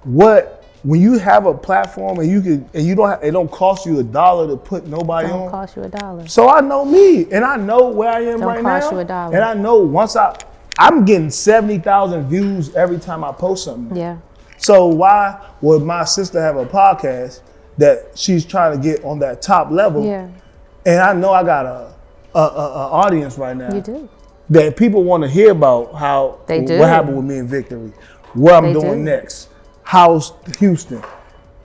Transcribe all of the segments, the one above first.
when you have a platform and it don't cost you $1 to put nobody on. Don't cost you $1. So I know me, and I know where I am right now. Don't cost you $1. And I know once I'm getting 70,000 views every time I post something. Yeah. So why would my sister have a podcast that she's trying to get on that top level? Yeah. And I know I got a audience right now. You do. That people want to hear about what happened with me in Victory, what I'm doing next, how's Houston.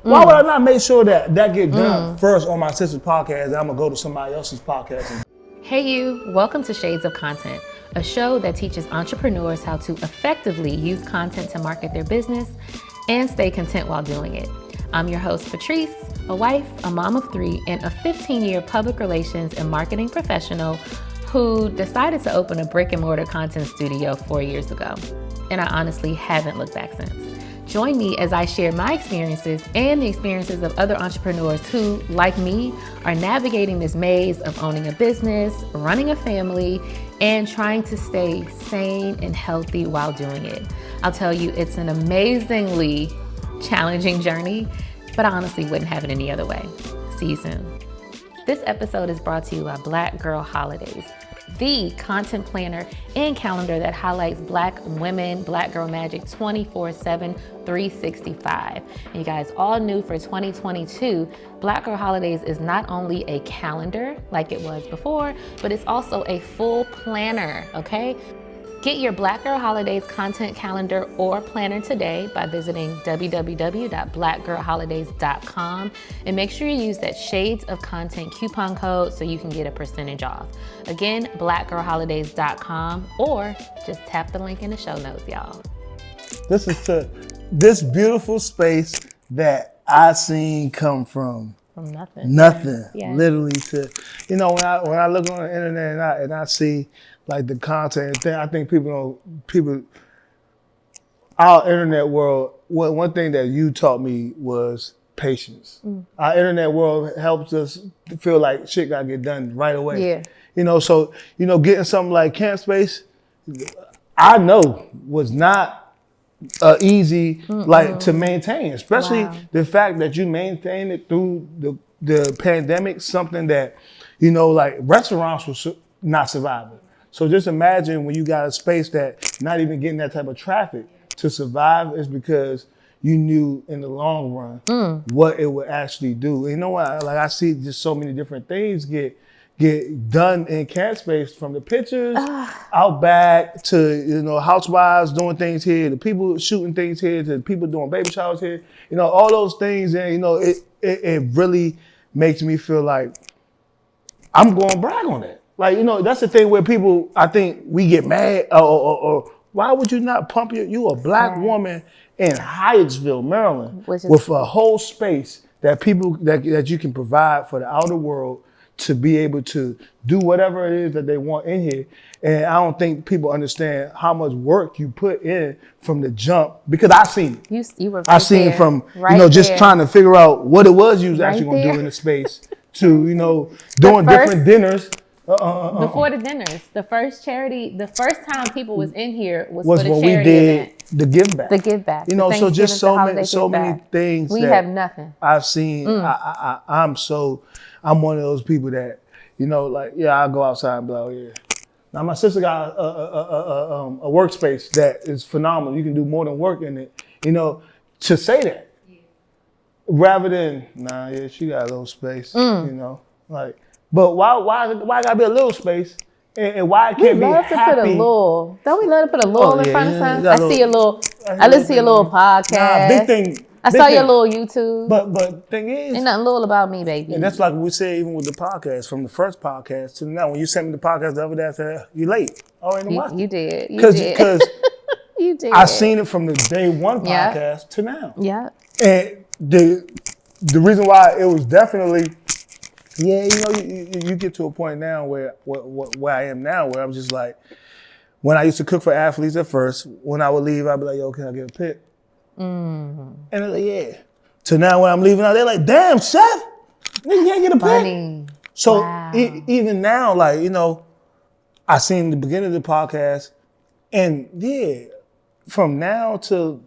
Why would I not make sure that get done first on my sister's podcast and I'm gonna go to somebody else's podcast? Hey you, welcome to Shades of Content, a show that teaches entrepreneurs how to effectively use content to market their business and stay content while doing it. I'm your host, Patrice, a wife, a mom of 3, and a 15-year public relations and marketing professional who decided to open a brick and mortar content studio 4 years ago. And I honestly haven't looked back since. Join me as I share my experiences and the experiences of other entrepreneurs who, like me, are navigating this maze of owning a business, running a family, and trying to stay sane and healthy while doing it. I'll tell you, it's an amazingly challenging journey, but I honestly wouldn't have it any other way. See you soon. This episode is brought to you by Black Girl Holidays, the content planner and calendar that highlights Black women, Black girl magic 24/7, 365. And you guys all knew for 2022, Black Girl Holidays is not only a calendar like it was before, but it's also a full planner, okay? Get your Black Girl Holidays content calendar or planner today by visiting www.blackgirlholidays.com and make sure you use that Shades of Content coupon code so you can get a percentage off. Again, blackgirlholidays.com or just tap the link in the show notes, y'all. This is this beautiful space that I seen come from nothing. Yeah. Literally to, when I look on the internet and I see like the content thing, I think people, our internet world, one thing that you taught me was patience. Our internet world helps us feel like shit gotta get done right away. Yeah. So getting something like Camp Space, I know was not easy like to maintain, especially the fact that you maintained it through the pandemic, something that, like restaurants were not surviving. So just imagine when you got a space that not even getting that type of traffic to survive is because you knew in the long run what it would actually do. And you know what? Like I see just so many different things get done in Camp Space, from the pictures out back to housewives doing things here, the people shooting things here, to the people doing baby showers here. All those things, and it really makes me feel like I'm going to brag on it. Like, that's the thing where people, I think we get mad or why would you not pump you a Black woman in Hyattsville, Maryland, with a whole space that people that you can provide for the outer world to be able to do whatever it is that they want in here. And I don't think people understand how much work you put in from the jump, because I seen it. You were I seen it from, just trying to figure out what it was you was actually going to do in the space to, doing different dinners. Before the dinners, the first time people was in here was for the when charity we did event. The give back. The give back. So just so many things. We have nothing. I've seen. I'm one of those people that, I'll go outside and be like, oh, yeah. Now my sister got a workspace that is phenomenal. You can do more than work in it. To say that, rather than she got a little space. But why gotta be a little space, and why it can't be happy? Don't we love to put a little in front of something? I listen to your little podcast. Big thing. I saw your little YouTube. But thing is, ain't nothing little about me, baby. And that's like we said even with the podcast, from the first podcast to now. When you sent me the podcast the other day, I said, you late. Oh, ain't no watch. You did. Because you did. I seen it from the day one podcast to now. Yeah. And the reason why it was definitely, you get to a point now where I am now, where I'm just like, when I used to cook for athletes at first, when I would leave, I'd be like, yo, can I get a pic? And they're like, yeah. So now when I'm leaving out, they're like, damn, Chef, nigga can't get a pic. So even now, I seen the beginning of the podcast, and from now to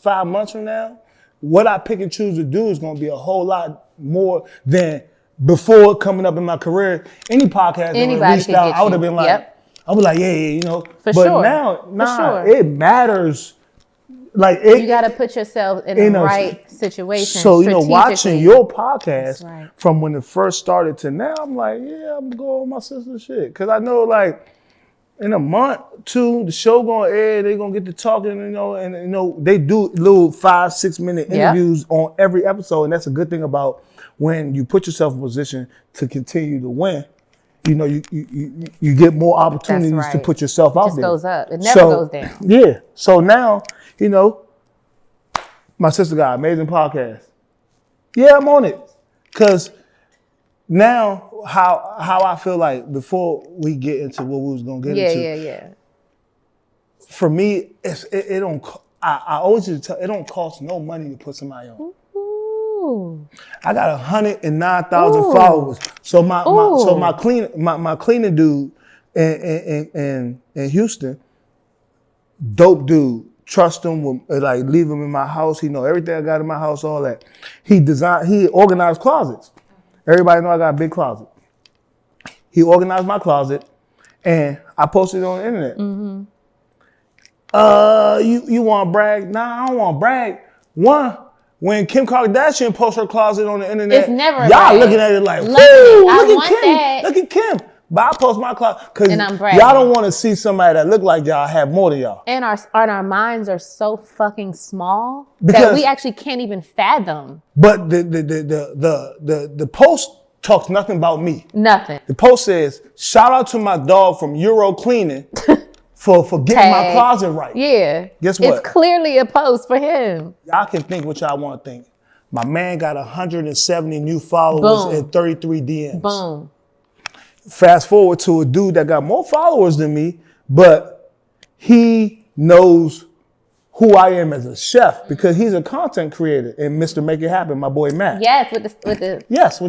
5 months from now, what I pick and choose to do is going to be a whole lot more than before coming up in my career. Any podcast that would have reached out, I would have been like, I was like, yeah, For but sure. now, it matters. Like you got to put yourself in the right situation. So, watching your podcast from when it first started to now, I'm like, yeah, I'm going to go on my sister's shit. Because I know, like, in a month, 2, the show going to air, they're going to get to talking, and they do little 5-6 minute interviews on every episode. And that's a good thing about when you put yourself in a position to continue to win. You get more opportunities to put yourself out there. It just goes up. It never goes down. Yeah. So now, my sister got an amazing podcast. Yeah, I'm on it. Because now, how I feel like before we get into what we was going to get into. Yeah. For me, it don't. I always just tell, it don't cost no money to put somebody on. Ooh. I got 109,000 followers. So my cleaning dude in Houston, dope dude. Trust him, like leave him in my house. He know everything I got in my house, all that. He organized closets. Everybody know I got a big closet. He organized my closet, and I posted it on the internet. Mm-hmm. You want to brag? Nah, I don't want to brag. One, when Kim Kardashian posts her closet on the internet, it's never y'all looking at it like, look at Kim. Look at Kim. But I post my closet because y'all don't want to see somebody that look like y'all have more than y'all. And our minds are so fucking small that we actually can't even fathom. But the post talks nothing about me. Nothing. The post says, shout out to my dog from Euro Cleaning for getting my closet right. Yeah. Guess what? It's clearly a post for him. Y'all can think what y'all want to think. My man got 170 new followers and 33 DMs. Boom. Fast forward to a dude that got more followers than me, but he knows who I am as a chef because he's a content creator and Mr. Make It Happen, my boy Matt. Yes, with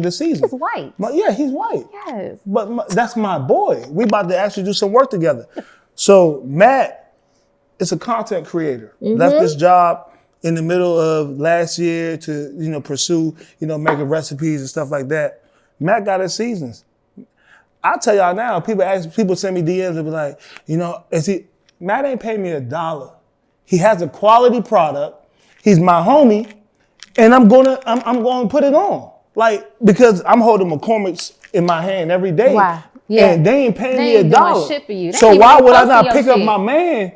the season. He's white. He's white. Yes. But that's my boy. We about to actually do some work together. So Matt is a content creator. Mm-hmm. Left this job in the middle of last year to pursue making recipes and stuff like that. Matt got his seasons. I tell y'all now, people send me DMs and be like, Matt ain't paid me $1. He has a quality product. He's my homie, and I'm going to put it on. Like, because I'm holding McCormick's in my hand every day. Wow. Yeah. And they ain't paying me $1. Shit for you. So why would I not pick up my man?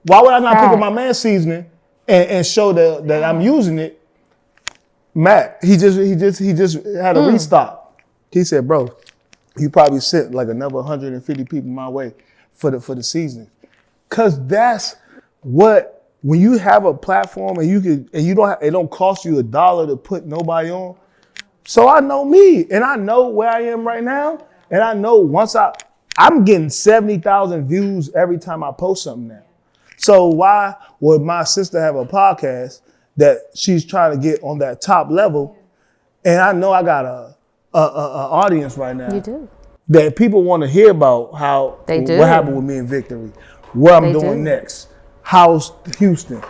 Why would I not pick up my man seasoning and show that I'm using it? Matt, he just had a restock. He said, bro, you probably sent like another 150 people my way for the season. Cause that's what, when you have a platform and it don't cost you $1 to put nobody on. So I know me and I know where I am right now. And I know once I'm getting 70,000 views every time I post something now. So why would my sister have a podcast that she's trying to get on that top level? And I know I got a audience right now. You do. That people want to hear about what happened with me in Victory, what I'm doing next, how's Houston.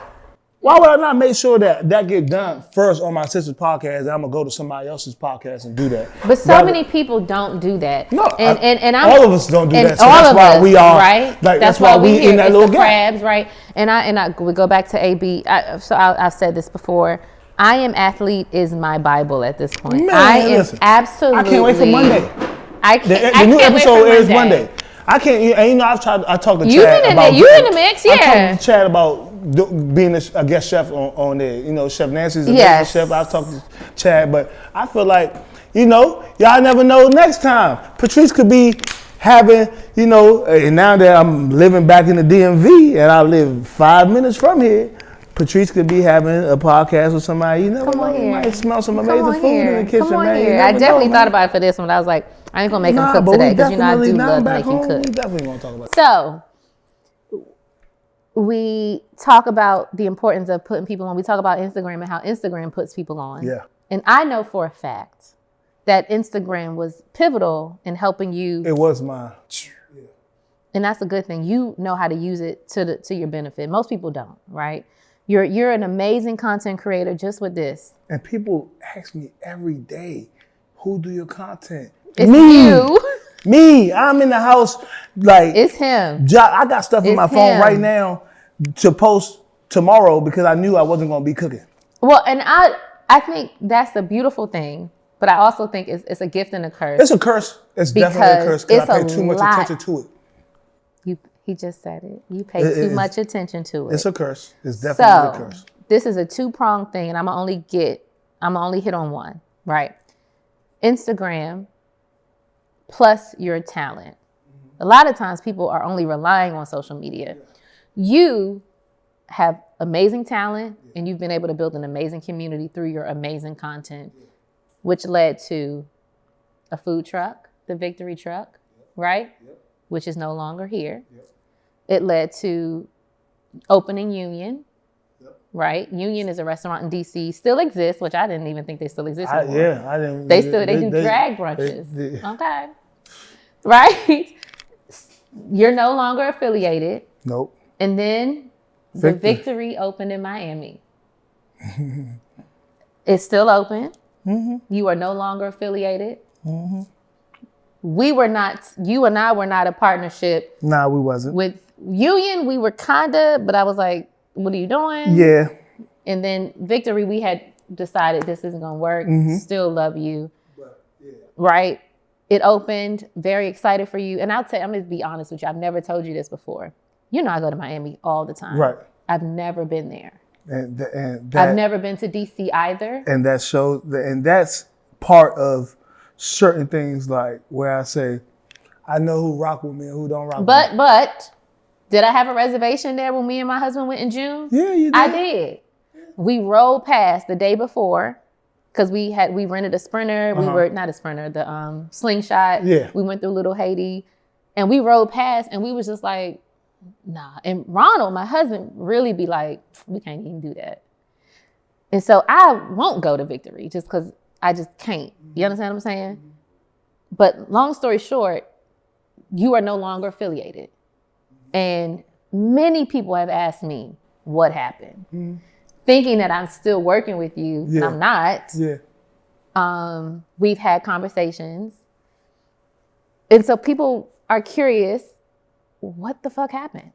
Why would I not make sure that get done first on my sister's podcast and I'm going to go to somebody else's podcast and do that? But so many people don't do that. No, and all of us don't do that. So that's why we are, right? Like, that's why we in that little gap. Crabs, right? And we go back to AB. I've said this before. I Am Athlete is my Bible at this point. Absolutely. I can't wait for Monday. The new episode airs Monday. I can't, and I talked to Chad about. You in the mix, yeah. I talked to Chad about being a guest chef on there. Chef Nancy's a guest chef. I talked to Chad, but I feel like, y'all never know next time. Patrice could be having, and now that I'm living back in the DMV and I live 5 minutes from here, Patrice could be having a podcast with somebody. You never know. You might smell some amazing food in the kitchen, man. I definitely thought about it for this one. I was like, I ain't gonna make him cook today because I do love to make you cook. We definitely gonna talk about it. So we talk about the importance of putting people on. We talk about Instagram and how Instagram puts people on. Yeah. And I know for a fact that Instagram was pivotal in helping you. It was mine. And that's a good thing. You know how to use it to your benefit. Most people don't, right? You're an amazing content creator just with this. And people ask me every day, who do your content? It's you. Me. I'm in the house like. It's him. I got stuff in my phone right now to post tomorrow because I knew I wasn't going to be cooking. Well, and I think that's the beautiful thing, but I also think it's a gift and a curse. It's a curse. It's definitely a curse because I pay too much attention to it. He just said it. You pay too much attention to it. It's a curse. It's definitely a curse. This is a two-pronged thing, and I'm gonna only hit on one, right? Instagram plus your talent. A lot of times people are only relying on social media. You have amazing talent, and you've been able to build an amazing community through your amazing content, which led to a food truck, the Victory Truck, right? Which is no longer here. It led to opening Union, right? Union is a restaurant in DC, still exists, which I didn't even think they still exist anymore. I didn't. They do drag brunches. Okay. Right? You're no longer affiliated. Nope. And then the Victory opened in Miami. It's still open. Mm-hmm. You are no longer affiliated. Mm-hmm. You and I were not a partnership. Nah, we wasn't. With Union, we were kinda, but I was like, what are you doing? Yeah. And then Victory, we had decided this isn't gonna work. Mm-hmm. Still love you. But, right? It opened, very excited for you. And I'm gonna be honest with you, I've never told you this before. You know I go to Miami all the time. Right. I've never been there. And I've never been to DC either. And that's part of certain things, like where I say, I know who rock with me and who don't rock with me. But did I have a reservation there when me and my husband went in June? Yeah, you did. I did. We rolled past the day before because we rented a Sprinter. We were not a Sprinter, the Slingshot. Yeah. We went through Little Haiti, and we rolled past, and we was just like, nah. And Ronald, my husband, really be like, we can't even do that. And so I won't go to Victory just because I just can't. You understand what I'm saying? Mm-hmm. But long story short, you are no longer affiliated. And many people have asked me what happened, thinking that I'm still working with you, and I'm not. Yeah. We've had conversations. And so people are curious, what the fuck happened?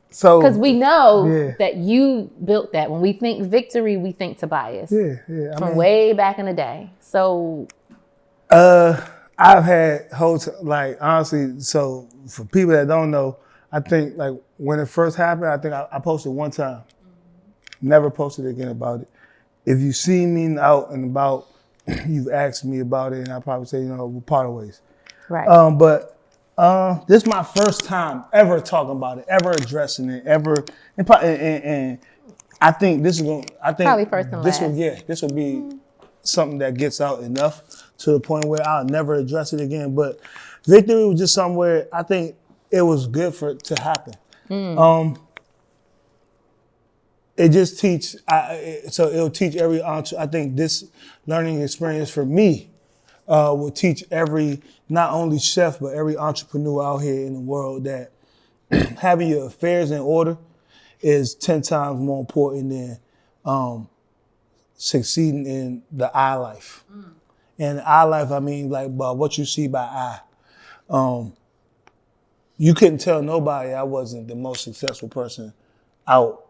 So, because we know that you built that. When we think Victory, we think Tobias. Yeah. From way back in the day. So, I've had honestly. So for people that don't know, I think like when it first happened, I think I posted one time. Never posted again about it. If you see me out and about, you've asked me about it, and I probably say, we're part of ways. Right. But this is my first time ever talking about it, ever addressing it, and I think this is going. I think probably first and last. This will be something that gets out enough to the point where I'll never address it again. But Victory was just somewhere I think it was good for it to happen. It just so it'll teach every I think this learning experience for me will teach every, not only chef, but every entrepreneur out here in the world that having your affairs in order is 10 times more important than succeeding in the eye life. And eye life, I mean like what you see by eye. You couldn't tell nobody I wasn't the most successful person out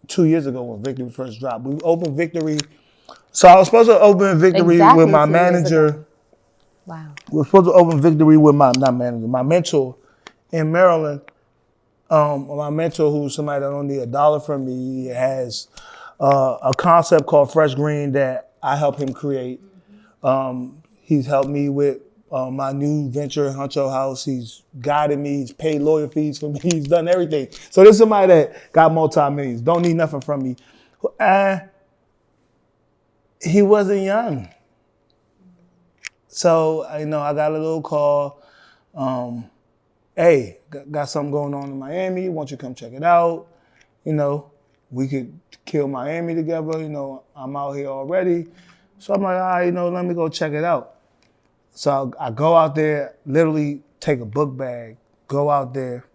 2 years ago when Victory first dropped. We opened Victory. So I was supposed to open Victory with my manager. Wow. We were supposed to open Victory with my mentor in Maryland. My mentor, who's somebody that don't need $1 from me, has a concept called Fresh Green that I helped him create. He's helped me with my new venture, Honcho House. He's guided me. He's paid lawyer fees for me. He's done everything. So this is somebody that got multi-millions, don't need nothing from me. He wasn't young. So, I got a little call. Hey, got something going on in Miami. Why don't you come check it out? We could kill Miami together. I'm out here already. So I'm like, all right, let me go check it out. So I go out there, literally take a book bag, go out there,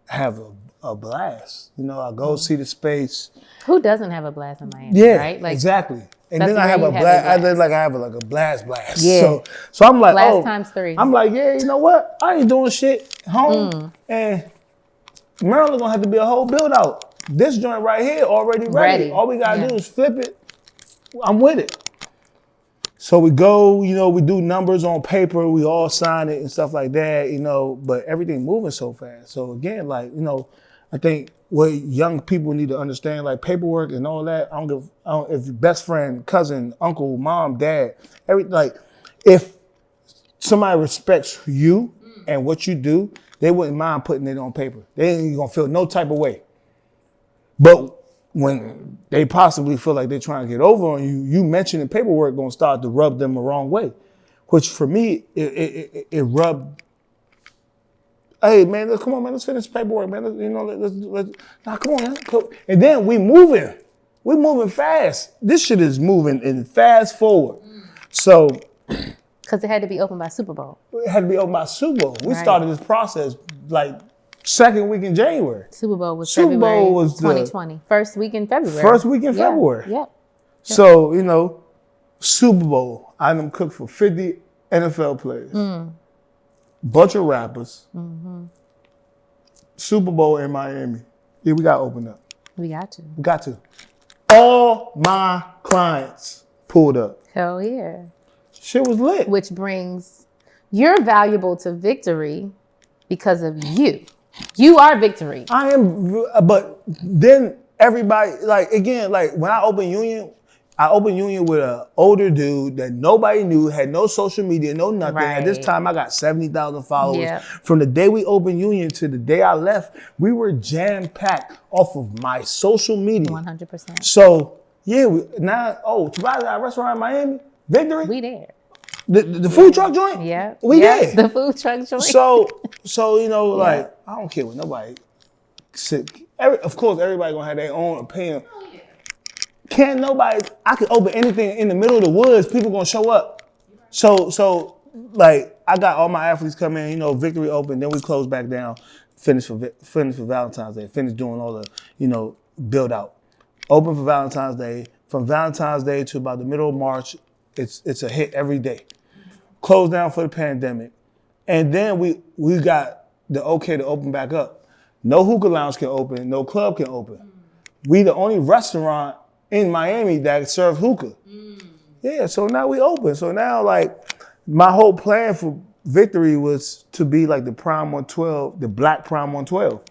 have a blast. You know, I go see the space. Who doesn't have a blast in Miami? Yeah, right? Like, exactly. And then I have a blast. I have like a blast. Yeah. So I'm like, blast times 3. I'm like, yeah, you know what? I ain't doing shit home. And Maryland gonna have to be a whole build out. This joint right here already ready. All we gotta do is flip it. I'm with it. So we go, you know, we do numbers on paper, we all sign it and stuff like that, you know, but everything moving so fast. So again, like, you know, I think what young people need to understand, like paperwork and all that, I don't if best friend, cousin, uncle, mom, dad, like if somebody respects you and what you do, they wouldn't mind putting it on paper. They ain't gonna feel no type of way. But when they possibly feel like they're trying to get over on you, you mentioning paperwork gonna start to rub them the wrong way. Which for me, it rubbed. Hey man, come on man, let's finish paperwork, man. Let's nah, come on, man. And then we moving fast. This shit is moving and fast forward. So, because it had to be open by Super Bowl. It had to be open by Super Bowl. We started this process like second week in January. Super Bowl was February 2020. First week in February. First week in February. Yeah. So, you know, Super Bowl, I done cooked for 50 NFL players. Bunch of rappers. Super Bowl in Miami. Yeah, we got to open up. We got to. We got to. All my clients pulled up. Hell yeah. Shit was lit. Which brings, you're valuable to Victory because of you. You are Victory. I am, but then everybody, like, again, like when I opened Union with an older dude that nobody knew, had no social media, no nothing. Right. At this time, I got 70,000 followers. Yep. From the day we opened Union to the day I left, we were jam-packed off of my social media. 100%. So, yeah, Tobias got a restaurant in Miami, Victory. We there. The food truck joint? Yeah. We there. The food truck joint. So you know, like, I don't care what nobody said. Of course, everybody gonna have their own opinion. Can't nobody, I could open anything in the middle of the woods, people gonna show up. So like, I got all my athletes come in, you know, Victory open, then we close back down, finish for Valentine's Day, finish doing all the, you know, build out. Open for Valentine's Day. From Valentine's Day to about the middle of March, it's a hit every day. Close down for the pandemic. And then we got the okay to open back up. No hookah lounge can open, no club can open. We the only restaurant in Miami that serve hookah. Yeah, so now we open. So now, like, my whole plan for Victory was to be like the Prime 112, the Black Prime 112.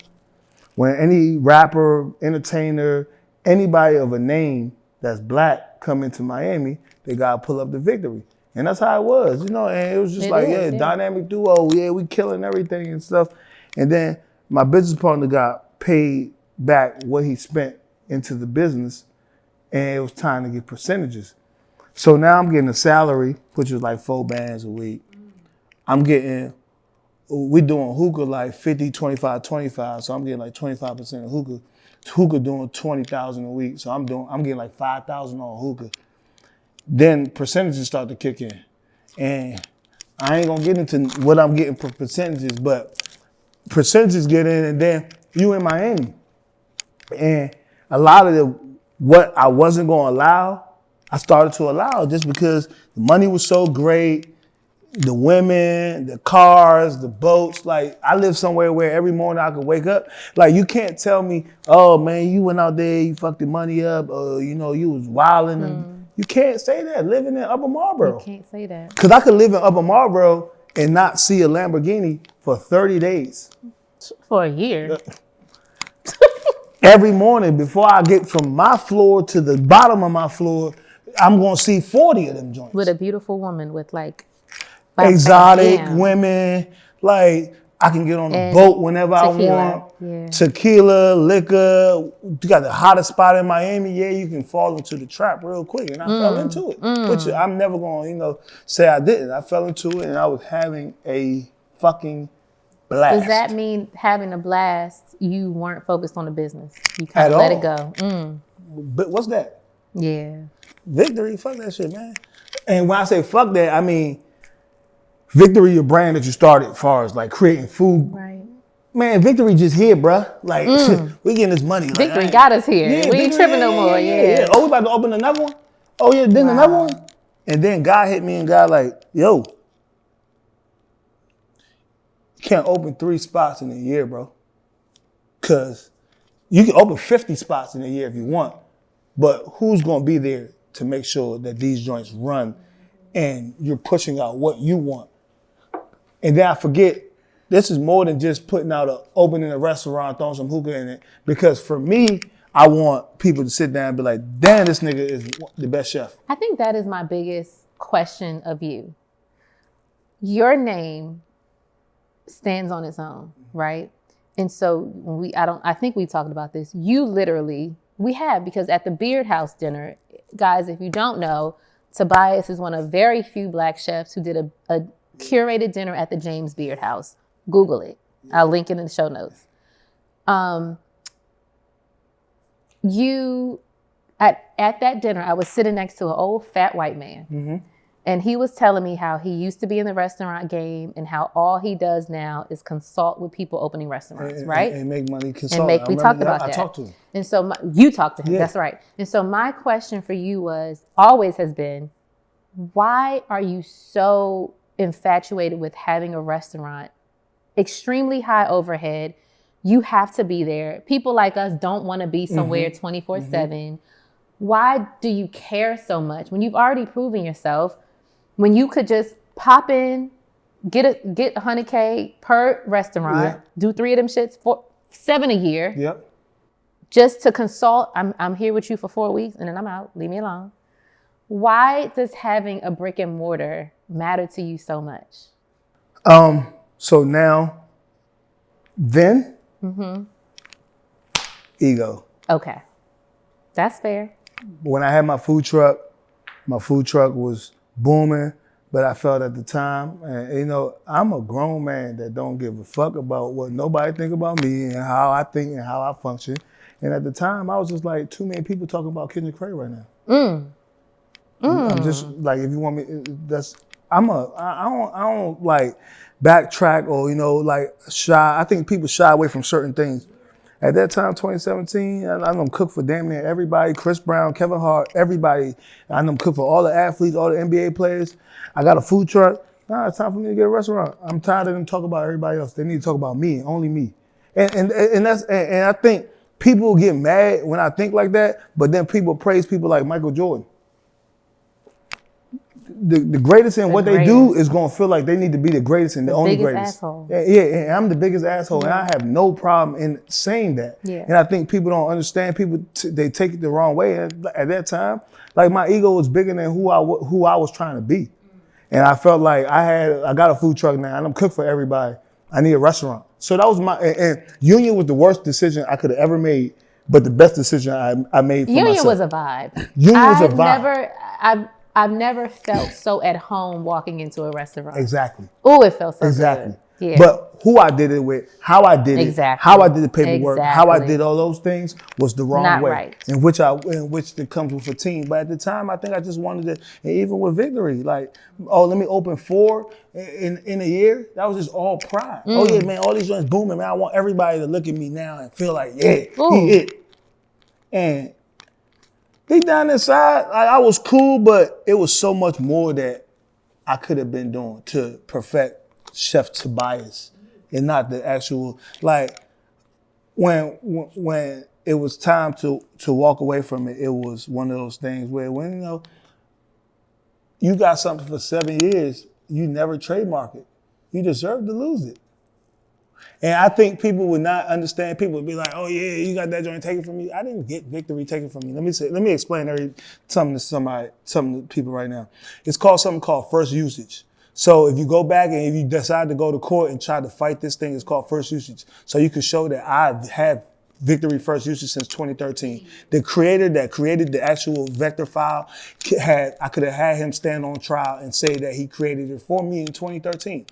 When any rapper, entertainer, anybody of a name that's black come into Miami, they gotta pull up the Victory. And that's how it was, you know, and it was just dynamic duo, we killing everything and stuff. And then my business partner got paid back what he spent into the business, and it was time to get percentages. So now I'm getting a salary, which is like 4 bands a week. We're doing hookah like 50, 25, 25, so I'm getting like 25% of hookah. Hookah doing 20,000 a week, so I'm getting like 5,000 on hookah. Then percentages start to kick in. And I ain't gonna get into what I'm getting for percentages, but percentages get in, and then you in Miami. And a lot of what I wasn't gonna allow, I started to allow just because the money was so great, the women, the cars, the boats. Like, I live somewhere where every morning I could wake up. Like, you can't tell me, oh man, you went out there, you fucked the money up, or you know, you was wilding. And you can't say that living in Upper Marlboro. You can't say that. Because I could live in Upper Marlboro and not see a Lamborghini for 30 days. For a year. Every morning before I get from my floor to the bottom of my floor, I'm going to see 40 of them joints. With a beautiful woman with like exotic women. Like, I can get on a boat whenever tequila, I want. Yeah. Tequila, liquor. You got the hottest spot in Miami. Yeah, you can fall into the trap real quick. And I fell into it. Which I'm never going to, say I didn't. I fell into it and I was having a fucking blast. Does that mean having a blast, you weren't focused on the business? You kind of let it go. But what's that? Yeah. Victory, fuck that shit, man. And when I say fuck that, I mean, Victory, your brand that you started as far as like creating food, man, Victory just here, bruh. Like, we getting this money. Victory like, got us here. Yeah, we ain't tripping no more. Yeah. Oh, we about to open another one? Oh, yeah, then another one? And then God hit me and God like, yo, you can't open 3 spots in a year, bro. Because you can open 50 spots in a year if you want, but who's going to be there to make sure that these joints run and you're pushing out what you want? And then I forget, this is more than just opening a restaurant, throwing some hookah in it. Because for me, I want people to sit down and be like, damn, this nigga is the best chef. I think that is my biggest question of you. Your name stands on its own, right? And so I think we talked about this. You literally, because at the Beard House dinner, guys, if you don't know, Tobias is one of very few Black chefs who did a curated dinner at the James Beard House. Google it. I'll link it in the show notes. At that dinner, I was sitting next to an old fat white man. Mm-hmm. And he was telling me how he used to be in the restaurant game and how all he does now is consult with people opening restaurants, right? And make money, consult. We talked about that. I talked to him. And so you talked to him, that's right. And so my question for you always has been, why are you so infatuated with having a restaurant? Extremely high overhead. You have to be there. People like us don't want to be somewhere 24/7. Mm-hmm. Why do you care so much when you've already proven yourself? When you could just pop in, get $100K per restaurant, do 3 of them shits for $7 a year. Yep. Just to consult. I'm here with you for 4 weeks and then I'm out. Leave me alone. Why does having a brick and mortar matter to you so much? So now, ego. Okay. That's fair. When I had my food truck was booming, but I felt at the time, and I'm a grown man that don't give a fuck about what nobody think about me and how I think and how I function. And at the time, I was just like, too many people talking about Kendrick Cray right now. I'm just like, if you want me, I don't like backtrack or, like shy. I think people shy away from certain things. At that time, 2017, I done cooked for damn near everybody, Chris Brown, Kevin Hart, everybody. I done cooked for all the athletes, all the NBA players. I got a food truck. Nah, it's time for me to get a restaurant. I'm tired of them talking about everybody else. They need to talk about me, only me. And I think people get mad when I think like that, but then people praise people like Michael Jordan. The greatest in what they do is going to feel like they need to be the greatest and the only greatest. Asshole. Yeah, and I'm the biggest asshole, and I have no problem in saying that. Yeah. And I think people don't understand. People they take it the wrong way. And at that time, like my ego was bigger than who I was trying to be, and I felt like I got a food truck now, and I'm cook for everybody. I need a restaurant, so that was and Union was the worst decision I could have ever made, but the best decision I made for myself. Union was a vibe. Union was a vibe. I've never felt so at home walking into a restaurant. Exactly. Oh, it felt so good. Yeah. But who I did it with, how I did it, how I did the paperwork, how I did all those things was the wrong way. Right. In which it comes with a team. But at the time, I think I just wanted to, and even with Victory, like, let me open 4 in a year. That was just all pride. Oh yeah, man, all these joints booming, man. I want everybody to look at me now and feel like, he it. And deep down inside, I was cool, but it was so much more that I could have been doing to perfect Chef Tobias and not the actual, like, when it was time to walk away from it, it was one of those things where when, you got something for 7 years, you never trademark it. You deserve to lose it. And I think people would not understand. People would be like, "Oh yeah, you got that joint taken from me." I didn't get Victory taken from me. Let me explain something to people right now. It's something called first usage. So if you go back and if you decide to go to court and try to fight this thing, it's called first usage. So you can show that I've had Victory first usage since 2013. The creator that created the actual vector file I could have had him stand on trial and say that he created it for me in 2013.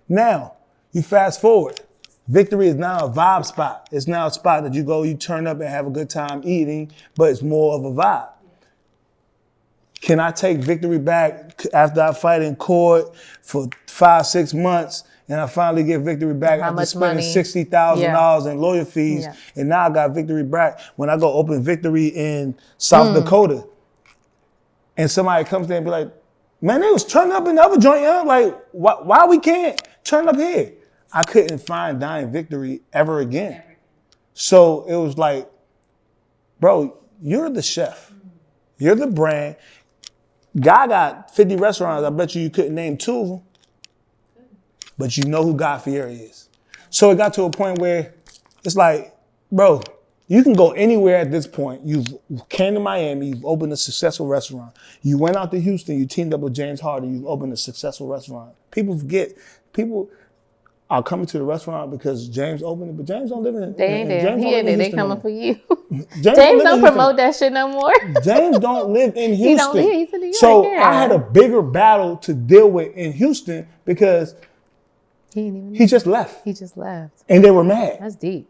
Now you fast forward. Victory is now a vibe spot. It's now a spot that you go, you turn up and have a good time eating, but it's more of a vibe. Can I take victory back after I fight in court for 5-6 months and I finally get victory back after spending $60,000 in lawyer fees, and now I got victory back when I go open Victory in South Dakota, and somebody comes there and be like, man, they was turning up in the other joint, yo. Like, why we can't turn up here? I couldn't find Dine Victory ever again. So it was like, bro, you're the chef. You're the brand. Guy got 50 restaurants. I bet you couldn't name 2 of them. But you know who Guy Fieri is. So it got to a point where it's like, bro, you can go anywhere at this point. You've came to Miami, you've opened a successful restaurant. You went out to Houston, you teamed up with James Harden, you've opened a successful restaurant. People forget, people are coming to the restaurant because James opened it, but James don't live in They ain't there. He ain't there. They coming for you. James don't promote that shit no more. James don't live in Houston. He don't live. He's in New York. So I had a bigger battle to deal with in Houston because he just left. He just left. And they were mad. That's deep.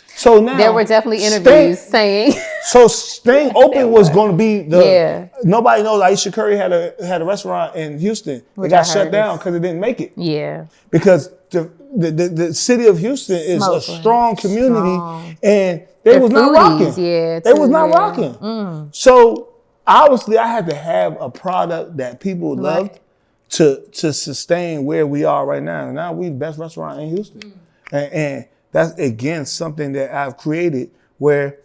So now there were definitely interviews saying. So staying open was going to be the. Nobody knows Aisha Curry had a restaurant in Houston. It got shut down because it didn't make it. Yeah. Because the city of Houston is a strong community, and they was not rocking. Yeah. They was not rocking. So obviously, I had to have a product that people loved to sustain where we are right now. And now we the best restaurant in Houston, and that's, again, something that I've created where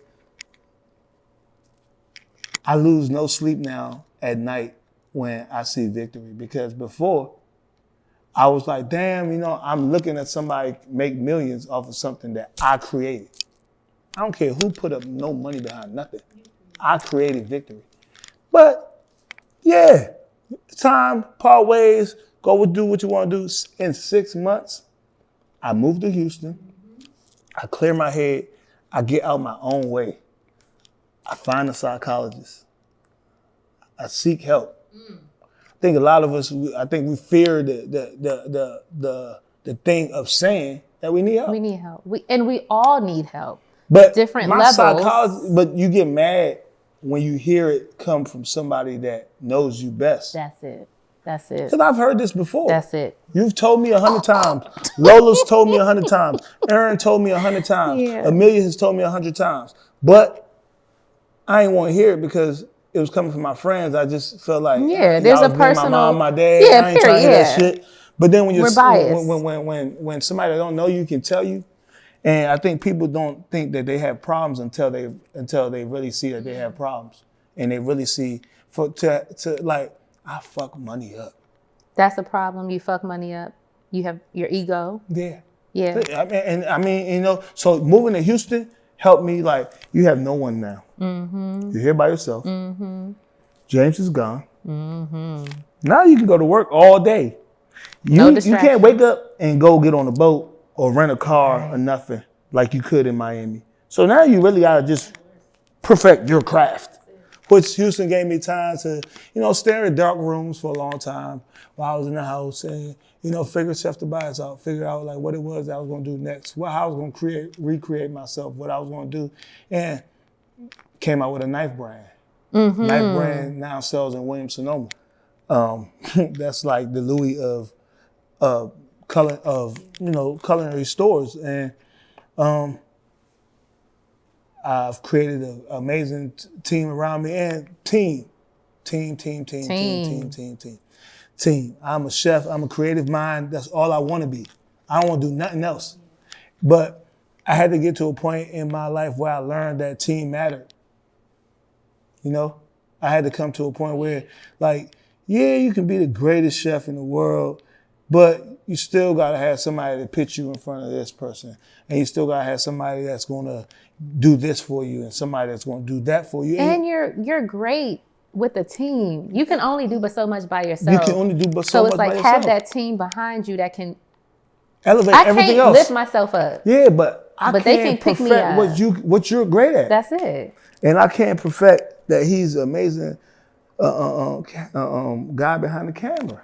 I lose no sleep now at night when I see victory. Because before, I was like, damn, I'm looking at somebody make millions off of something that I created. I don't care who put up no money behind nothing. I created victory. But, yeah, time, part ways, go do what you want to do. In 6 months, I moved to Houston. I clear my head. I get out my own way. I find a psychologist. I seek help. I think a lot of us, we fear the thing of saying that we need help. We need help. We all need help. But different levels. But you get mad when you hear it come from somebody that knows you best. That's it. Because I've heard this before. That's it. You've told me 100 times. Lola's told me 100 times. Aaron told me 100 times. Yeah. Amelia has told me 100 times. But I ain't want to hear it because it was coming from my friends. I just felt like there's a personal. My mom, my dad. I ain't trying to hear that shit. But then when you're when somebody that don't know you can tell you, and I think people don't think that they have problems until they really see that they have problems, and they really see I fuck money up. That's a problem. You fuck money up. You have your ego. Yeah. Yeah. So moving to Houston helped me. Like, you have no one now. You're here by yourself. James is gone. Now you can go to work all day. You can't wake up and go get on a boat or rent a car or nothing like you could in Miami. So now you really gotta just perfect your craft. Which Houston gave me time to, stare at dark rooms for a long time while I was in the house and, figure Chef Tobias out, figure out like what it was that I was gonna do next, how I was gonna recreate myself, what I was gonna do, and came out with a knife brand. Knife brand now sells in Williams-Sonoma. That's like the Louis of culinary stores, and I've created an amazing team around me, and team. I'm a chef. I'm a creative mind. That's all I want to be. I don't want to do nothing else. But I had to get to a point in my life where I learned that team mattered. I had to come to a point where, you can be the greatest chef in the world, but you still got to have somebody to put you in front of this person. And you still got to have somebody that's going to do this for you and somebody that's going to do that for you. And you're great with a team. You can only do but so much by yourself. You can only do but so much by yourself. So it's like have that team behind you that can elevate everything else. I can't lift myself up. Yeah, but they can pick me up. What you're great at. That's it. And I can't perfect that he's an amazing guy behind the camera.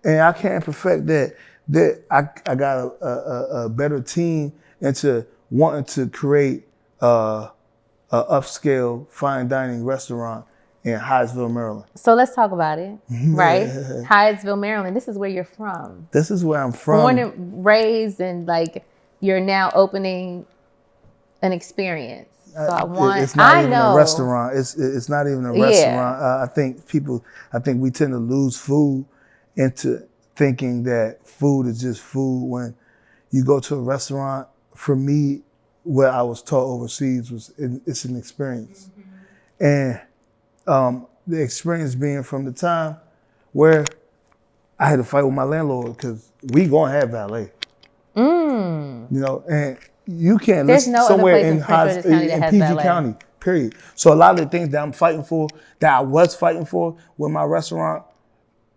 And I can't perfect that I got a better team into wanting to create a upscale fine dining restaurant in Hyattsville, Maryland. So let's talk about it, right? Hyattsville, Maryland. This is where you're from. This is where I'm from. Born and raised, and like you're now opening an experience. So it's not even a restaurant. It's not even a restaurant. I think we tend to lose food into thinking that food is just food. When you go to a restaurant, for me, what I was taught overseas was it's an experience. And the experience being from the time where I had to fight with my landlord because we gonna have valet. You know, and you can't listen somewhere in PG County, period. So a lot of the things that I'm fighting for, that I was fighting for with my restaurant,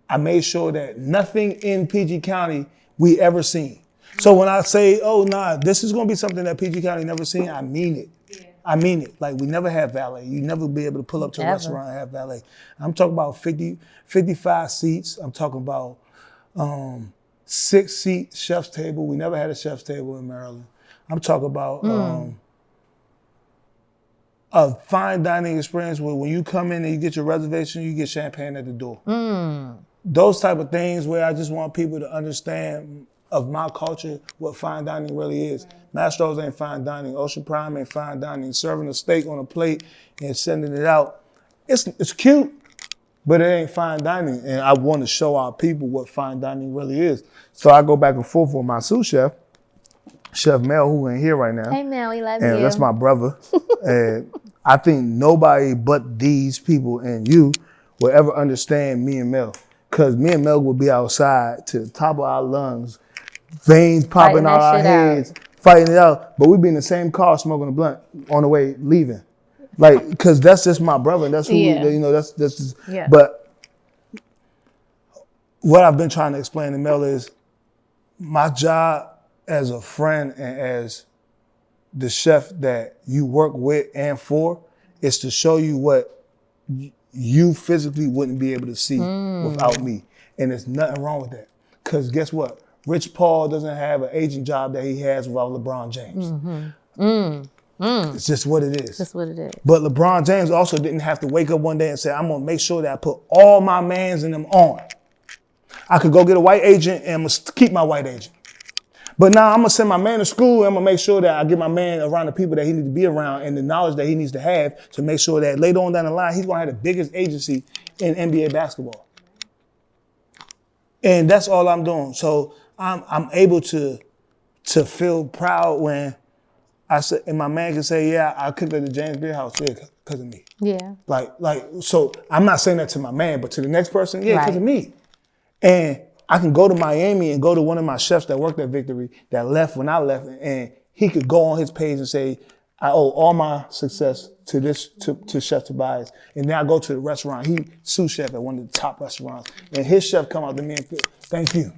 I made sure that nothing in PG County we ever seen. So when I say, oh, nah, this is going to be something that PG County never seen, I mean it. Yeah. I mean it. Like, we never have valet. You never be able to pull up to a restaurant and have valet. I'm talking about 55 seats. I'm talking about 6-seat chef's table. We never had a chef's table in Maryland. I'm talking about a fine dining experience where when you come in and you get your reservation, you get champagne at the door. Those type of things where I just want people to understand of my culture, what fine dining really is. Mastro's ain't fine dining. Ocean Prime ain't fine dining. Serving a steak on a plate and sending it out. It's cute, but it ain't fine dining. And I want to show our people what fine dining really is. So I go back and forth with my sous chef, Chef Mel, who ain't here right now. Hey Mel, we love you. And that's my brother. And I think nobody but these people and you will ever understand me and Mel. Because me and Mel will be outside to the top of our lungs, veins popping out our heads, fighting it out. But we be in the same car smoking a blunt on the way leaving. Like, because that's just my brother. And that's who, you know, that's just. Yeah. But what I've been trying to explain to Mel is my job as a friend and as the chef that you work with and for is to show you what you physically wouldn't be able to see without me. And there's nothing wrong with that. Because guess what? Rich Paul doesn't have an agent job that he has without LeBron James. It's just what it is. That's what it is. But LeBron James also didn't have to wake up one day and say, I'm going to make sure that I put all my mans in them on. I could go get a white agent and I'm going to keep my white agent. But now I'm going to send my man to school and I'm going to make sure that I get my man around the people that he needs to be around and the knowledge that he needs to have to make sure that later on down the line, he's going to have the biggest agency in NBA basketball. And that's all I'm doing. So I'm able to feel proud when I say, and my man can say, yeah, I cooked at the James Beer House, yeah, because of me. Yeah. Like, so I'm not saying that to my man, but to the next person, yeah, because of me. And I can go to Miami and go to one of my chefs that worked at Victory that left when I left, and he could go on his page and say, I owe all my success to Chef Tobias. And then I go to the restaurant. He sous chef at one of the top restaurants. And his chef come out to me and say, thank you.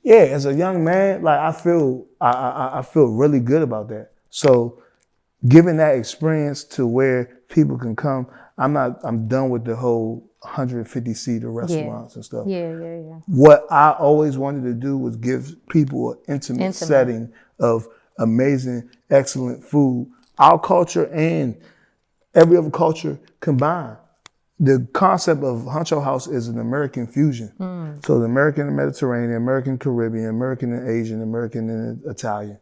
Yeah, as a young man, like I feel really good about that. So giving that experience to where people can come, I'm done with the whole 150-seater restaurants and stuff. Yeah. What I always wanted to do was give people an intimate setting of amazing, excellent food. Our culture and every other culture combined. The concept of Honcho House is an American fusion. So the American and Mediterranean, American Caribbean, American and Asian, American and Italian.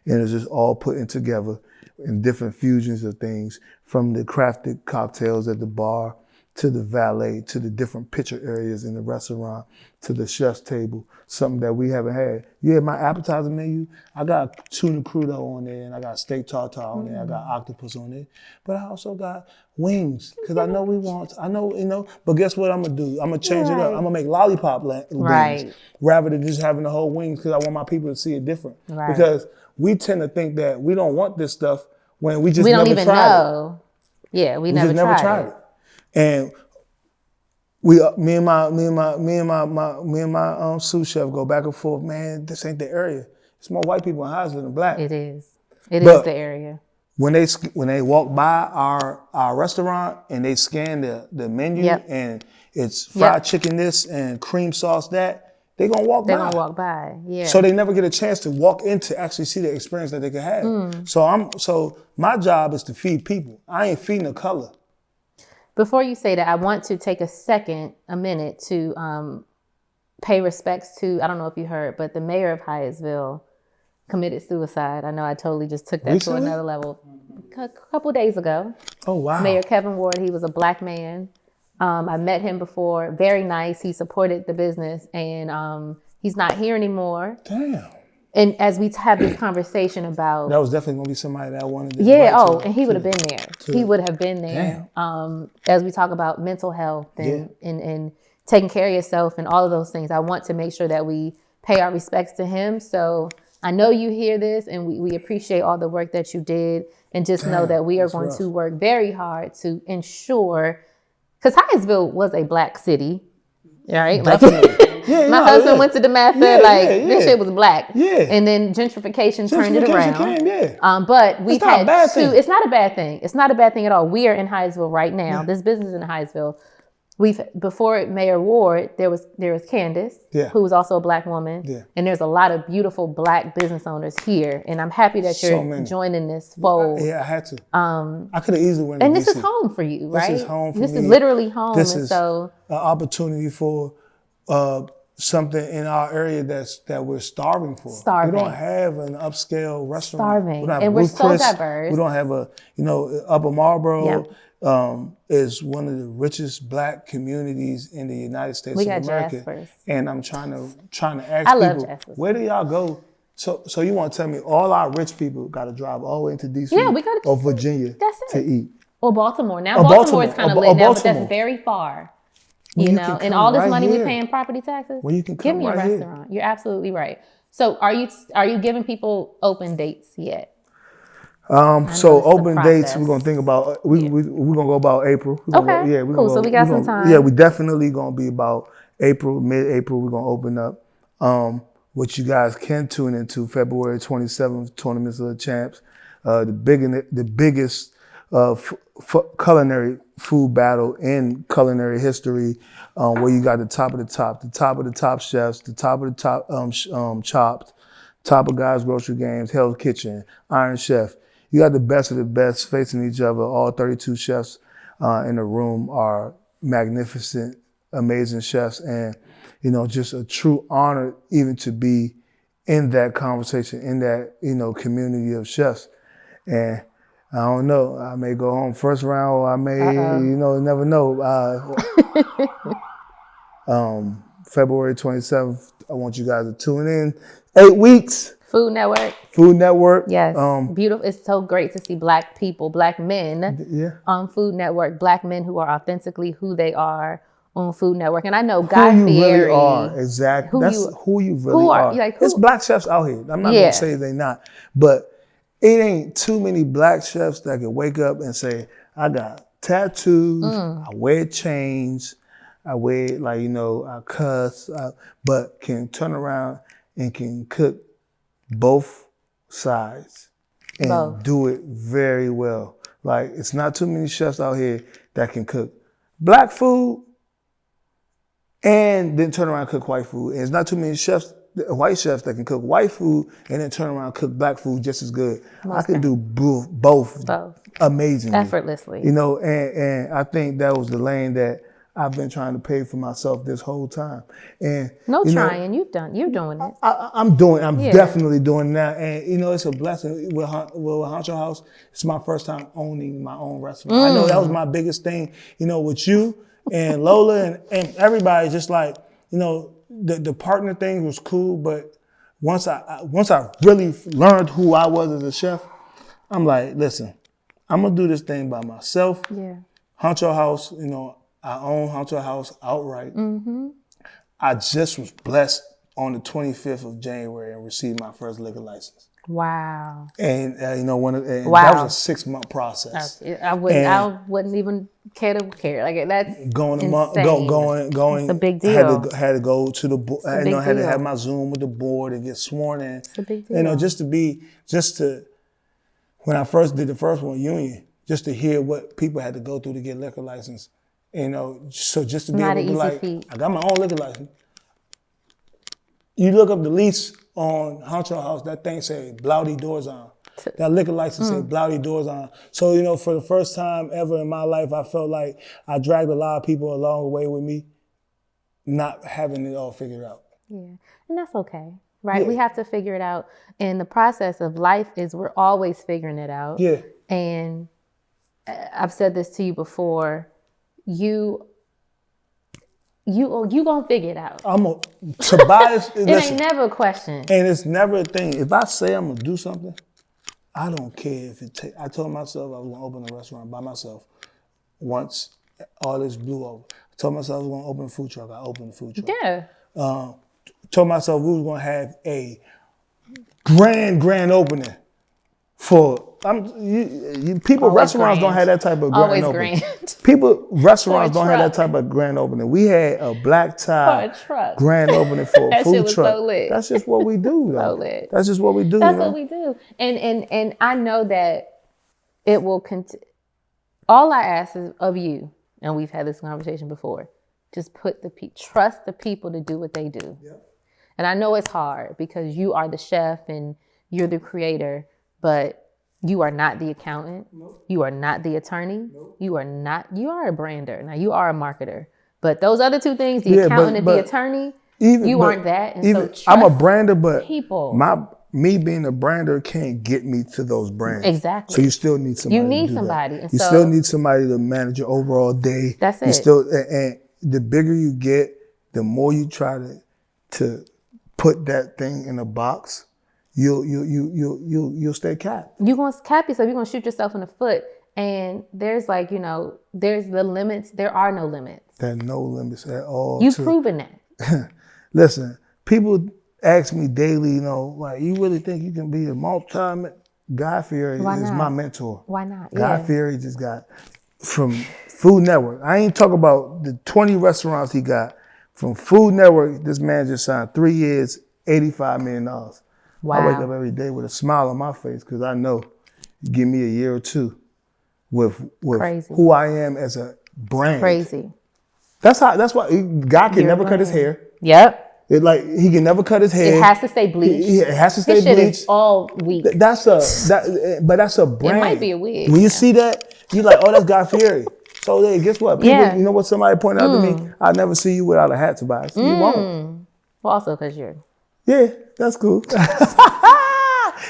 And it's just all put in together in different fusions of things, from the crafted cocktails at the bar, to the valet, to the different picture areas in the restaurant, to the chef's table, something that we haven't had. Yeah, my appetizer menu, I got tuna crudo on there, and I got steak tartare on there, I got octopus on there, but I also got wings, because I know, but guess what I'm going to do? I'm going to change it up. I'm going to make lollipop wings, rather than just having the whole wings, because I want my people to see it different. Because we tend to think that we don't want this stuff when we just never tried it. We don't even know. Yeah, we never tried it. And me and my sous chef go back and forth. Man, this ain't the area. It's more white people in Hyattsville than black. It is. It is the area. When they walk by our restaurant and they scan the menu and it's fried chicken this and cream sauce that, they're gonna walk by. They're gonna walk by. Yeah. So they never get a chance to walk in to actually see the experience that they can have. So my job is to feed people. I ain't feeding the color. Before you say that, I want to take a minute to pay respects to, I don't know if you heard, but the mayor of Hyattsville committed suicide. I know I totally just took that to another level. A couple days ago. Oh, wow. Mayor Kevin Ward, he was a Black man. I met him before. Very nice. He supported the business, and he's not here anymore. Damn. And as we have this conversation about... That was definitely going to be somebody that I wanted to... Yeah, and he would have been there. He would have been there. Damn. As we talk about mental health and taking care of yourself and all of those things, I want to make sure that we pay our respects to him. So I know you hear this, and we appreciate all the work that you did. And just know that we are going to work very hard to ensure... Because Hyattsville was a Black city, right? Like, my husband went to the math this shit was Black. Yeah. And then gentrification turned it around. But we've had two. It's not a bad thing. It's not a bad thing at all. We are in Hyattsville right now. Yeah. This business is in Hyattsville. Before Mayor Ward, there was Candace, who was also a Black woman. Yeah. And there's a lot of beautiful Black business owners here. And I'm happy that you're joining this fold. Yeah, I had to. I could have easily went. And this is home for you, right? This is home for me. This is literally home. This is an opportunity for something in our area that we're starving for. We don't have an upscale restaurant. Starving. And we're so diverse. We don't have Upper Marlboro. Is one of the richest Black communities in the United States of America. Jaspers. And I'm trying to ask people, where do y'all go? So you want to tell me all our rich people got to drive all the way into DC or Virginia to eat? Or Baltimore. Now Baltimore is kind of lit now, but that's very far. You know, and all this money we pay in property taxes. Well, you can come give me a restaurant. You're absolutely right. So are you giving people open dates yet? So open dates, we're gonna think about. We're gonna go about April. Cool. So we got some time. Yeah, we definitely gonna be about April, mid-April. We're gonna open up. What you guys can tune into February 27th, Tournaments of the Champs, the biggest culinary food battle in culinary history, where you got the top of the top chefs, the top of the top Chopped, top of Guys Grocery Games, Hell's Kitchen, Iron Chef. You got the best of the best facing each other. All 32 chefs in the room are magnificent, amazing chefs, and just a true honor even to be in that conversation, in that community of chefs. And I don't know, I may go home first round, or I may, never know. February 27th, I want you guys to tune in. 8 weeks. Food Network. Yes. Beautiful. It's so great to see Black people, Black men on Food Network, Black men who are authentically who they are on Food Network. And I know Guy Fieri. Who you really are. Exactly. That's who you really are. It's Black chefs out here. I'm not going to say they not. But it ain't too many Black chefs that can wake up and say, I got tattoos, I wear chains, I wear I cuss, but can turn around and can cook both sides and do it very well. It's not too many chefs out here that can cook Black food and then turn around and cook white food. And it's not too many white chefs that can cook white food and then turn around and cook Black food just as good. I can do both amazingly. Effortlessly. And I think that was the lane that I've been trying to pay for myself this whole time. And you're doing it. I'm definitely doing that. And it's a blessing with Honcho House. It's my first time owning my own restaurant. I know that was my biggest thing, with you and Lola and everybody, just the partner thing was cool, but once I really learned who I was as a chef, I'm like, listen, I'm gonna do this thing by myself. Yeah. Honcho House, I own Honcho House outright. Mm-hmm. I just was blessed on the 25th of January and received my first liquor license. Wow. And that was a 6-month process. I wouldn't even care to care. That's going It's a big deal. Had to go to the board. Had to have my Zoom with the board and get sworn in. It's a big deal. When I first did the first one, Union, just to hear what people had to go through to get liquor license. So just to be able to be I got my own liquor license. You look up the lease on Honcho House, that thing say Blaudy Dorzon. That liquor license said Bloody Dorzon. So, you know, for the first time ever in my life, I felt like I dragged a lot of people along the way with me, not having it all figured out. Yeah, and that's okay, right? Yeah. We have to figure it out. And the process of life is we're always figuring it out. Yeah. And I've said this to you before, you gonna figure it out. Tobias, it listen, ain't never a question. And it's never a thing. If I say I'm gonna do something, I don't care if it takes. I told myself I was gonna open a restaurant by myself. Once all this blew over, I told myself I was gonna open a food truck. I opened a food truck. Yeah. Told myself we was gonna have a grand opening for. People, always restaurants grand. Don't have that type of grand always opening. Grand. People, restaurants don't have that type of grand opening. We had a black tie grand opening for a food truck. So lit. That's just what we do. So lit. That's just what we do. That's what we do. And I know that it will continue. All I ask is of you, and we've had this conversation before, just trust the people to do what they do. Yep. And I know it's hard because you are the chef and you're the creator, but you are not the accountant. Nope. You are not the attorney. Nope. You are a brander. Now you are a marketer. But those other two things, the accountant and the attorney, aren't that. And so I'm a brander, but people. Me being a brander can't get me to those brands. Exactly. So you still need somebody. You need somebody. You still need somebody to manage your overall day. That's it. And the bigger you get, the more you try to put that thing in a box. You'll stay capped. You're gonna cap yourself. You're gonna shoot yourself in the foot. And there's there's the limits. There are no limits. There are no limits at all. You've proven that. Listen, people ask me daily, like, you really think you can be a Guy Fieri is my mentor. Why not? Guy Fieri just got from Food Network. I ain't talking about the 20 restaurants he got from Food Network. This man just signed 3 years, $85 million. Wow. I wake up every day with a smile on my face because I know you give me a year or two with who I am as a brand. Crazy. That's why Guy can never cut his hair. Yep. He can never cut his hair. It has to stay bleached. It has to stay bleached. Shit is all weak. But that's a brand. It might be a wig. When you see that, you're like, oh, that's Guy Fieri. So then, guess what? People, you know what somebody pointed out to me? I'll never see you without a hat, Tobias. You won't. Well, also because you're. Yeah, that's cool. I'm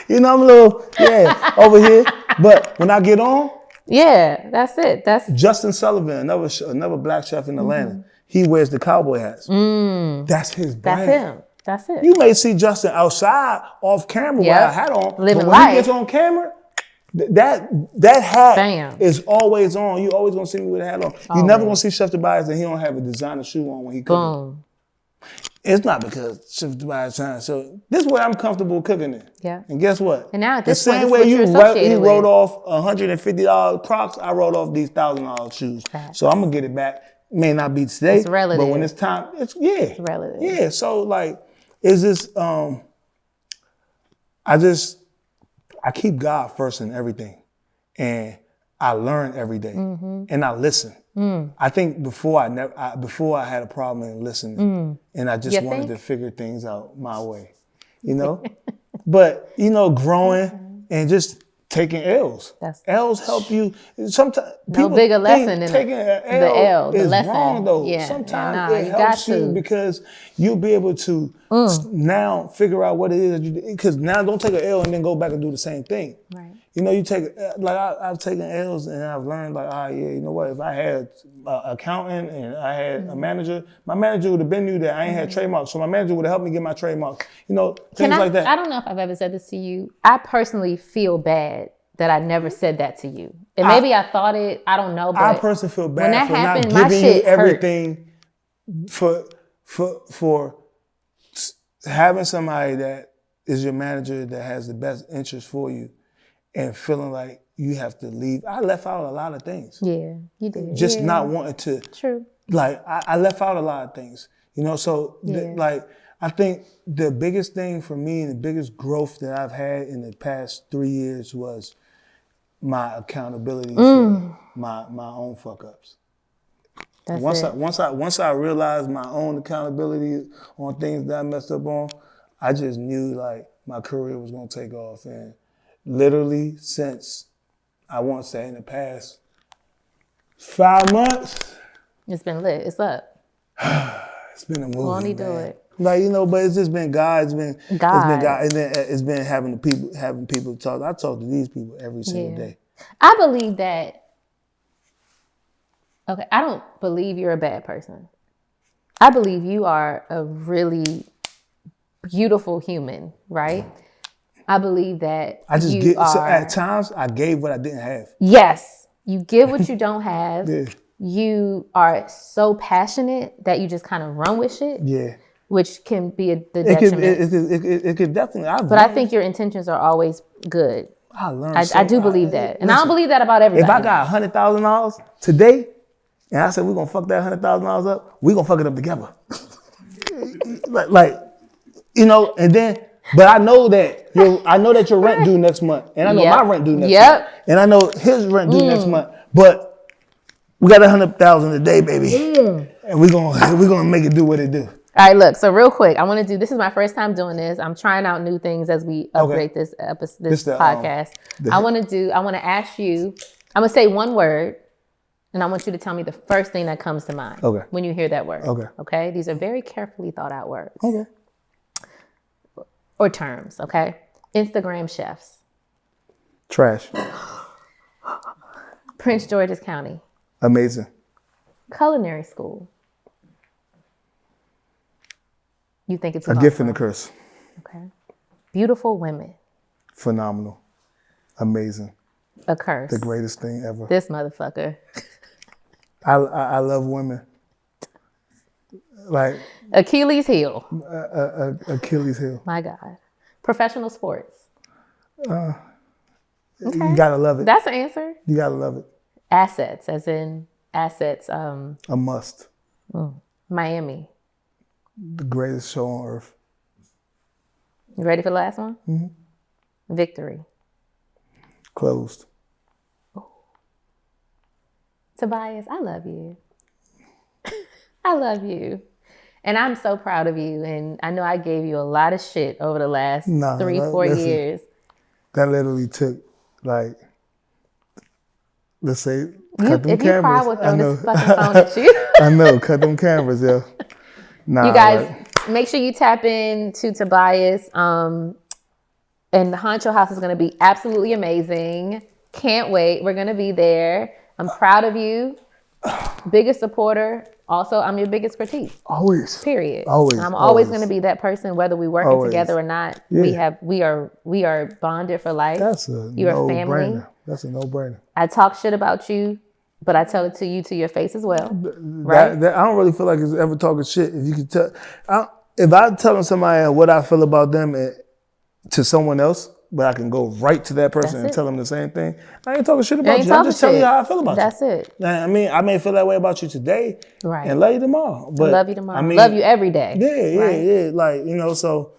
a little, over here. But when I get on. Yeah, that's it. That's Justin Sullivan, another black chef in Atlanta. He wears the cowboy hats. That's his brand. That's him. That's it. You may see Justin outside, off camera, with a hat on. Living but when life. He gets on camera, that hat is always on. You always gonna see me with a hat on. You're never gonna see Chef Tobias and he don't have a designer shoe on when he cooking. Boom. It's not because Chef Tobias time. So this is where I'm comfortable cooking in. Yeah. And guess what? And now at this point, the same way you wrote off $150 Crocs, I wrote off these $1,000 shoes. Right. So I'm gonna get it back. May not be today, it's relative. But when it's time, it's relative. Yeah. So is this? I keep God first in everything, and I learn every day, and I listen. I think before I had a problem in listening, and I just wanted to figure things out my way, But growing and just taking L's. L's help you. Sometimes no bigger lesson than taking an L is lesson. Wrong though. Yeah. Sometimes it helps you because you'll be able to now figure out what it is that you do. Because now don't take an L and then go back and do the same thing. Right. You take I've taken L's and I've learned you know what? If I had an accountant and I had a manager, my manager would have been knew that I ain't had trademarks, so my manager would have helped me get my trademarks. Things like that. I don't know if I've ever said this to you. I personally feel bad that I never said that to you, and maybe I thought it. I don't know. But I personally feel bad when that for happened, not giving you everything hurt. for having somebody that is your manager that has the best interest for you. And feeling like you have to leave. I left out a lot of things. Yeah, you did. Just not wanting to. True. I left out a lot of things. So I think the biggest thing for me and the biggest growth that I've had in the past 3 years was my accountability for my own fuck ups. Once I realized my own accountability on things that I messed up on, I just knew my career was gonna take off and literally since, I won't say in the past 5 months. It's been lit. It's up. It's been a movie, Won't he man. do it? Like, but it's just been God. It's been God. And then it's been having people to talk. I talk to these people every single day. I believe that. Okay, I don't believe you're a bad person. I believe you are a really beautiful human, right? I believe that at times I gave what I didn't have. Yes, you give what you don't have. Yeah. You are so passionate that you just kind of run with shit. Yeah. Which can be the detriment. It could definitely. But I think your intentions are always good. I learned. I do believe that, and I don't believe that about everybody. If I got $100,000 today, and I said we're gonna fuck that $100,000 up, we're gonna fuck it up together. And then. But I know that your rent due next month, and I know my rent due next month, and I know his rent due next month. But we got $100,000 a day, baby, and we're gonna make it do what it do. All right, look. So real quick, I want to do. This is my first time doing this. I'm trying out new things as we upgrade this podcast. I want to ask you. I'm gonna say one word, and I want you to tell me the first thing that comes to mind. Okay. When you hear that word. Okay. Okay. These are very carefully thought out words. Okay. Or terms. Okay. Instagram chefs. Trash. Prince George's County. Amazing. Culinary school. You think it's a gift and a curse. Okay. Beautiful women. Phenomenal. Amazing. A curse. The greatest thing ever. This motherfucker. I love women. Like Achilles heel. Achilles heel. My God. Professional sports. Okay. You gotta love it. That's the answer. You gotta love it. Assets, as in assets. A must. Miami. The greatest show on earth. You ready for the last one? Mm-hmm. Victory. Closed. Ooh. Tobias, I love you. I love you. And I'm so proud of you. And I know I gave you a lot of shit over the last 3-4 years. That literally took, like, let's say, cut them cameras. If you cry, we'll throw this fucking phone at you. I know, cut them cameras, yo. You guys, make sure you tap in to Tobias. And the Honcho House is going to be absolutely amazing. Can't wait. We're going to be there. I'm proud of you. Biggest supporter. Also, I'm your biggest critique. Always. Period. Always. I'm always going to be that person, whether we working together or not. Yeah. We are bonded for life. That's a family. That's a no-brainer. I talk shit about you, but I tell it to you to your face as well. Right? I don't really feel like it's ever talking shit. If you could tell, if I'm telling somebody what I feel about them to someone else, but I can go right to that person and tell them the same thing. I ain't talking shit about you. I'm just telling you how I feel about you. That's it. I mean, I may feel that way about you today, right? And love you tomorrow. But love you tomorrow. I mean, love you every day. Yeah. Like, so.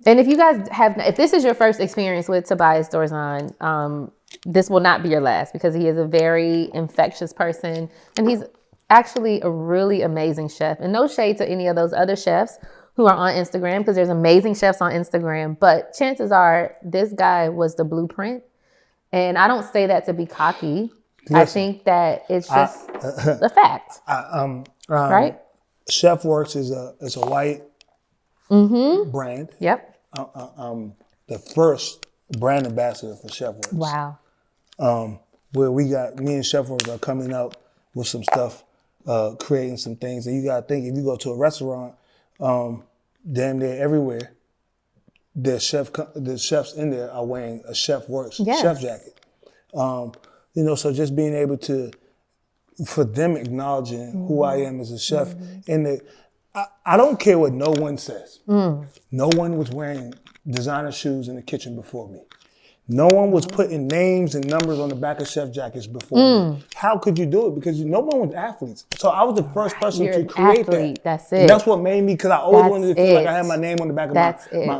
And if you guys if this is your first experience with Tobias Dorzon, this will not be your last, because he is a very infectious person, and he's actually a really amazing chef. And no shade to any of those other chefs who are on Instagram, because there's amazing chefs on Instagram, but chances are this guy was the blueprint. And I don't say that to be cocky. Listen, I think that it's just a fact. Right? Chef Works is a white brand. Yep. The first brand ambassador for Chef Works. Wow. Where me and Chef Works are coming out with some stuff, creating some things. And you gotta think, if you go to a restaurant, damn near everywhere, the chefs in there are wearing a Chef Works chef jacket. So just being able for them acknowledging who I am as a chef, and I don't care what no one says. No one was wearing designer shoes in the kitchen before me. No one was putting names and numbers on the back of chef jackets before me. How could you do it? Because no one was athletes. So I was the first person to create that. That's it. And that's what made me, because I always wanted to feel like I had my name on the back of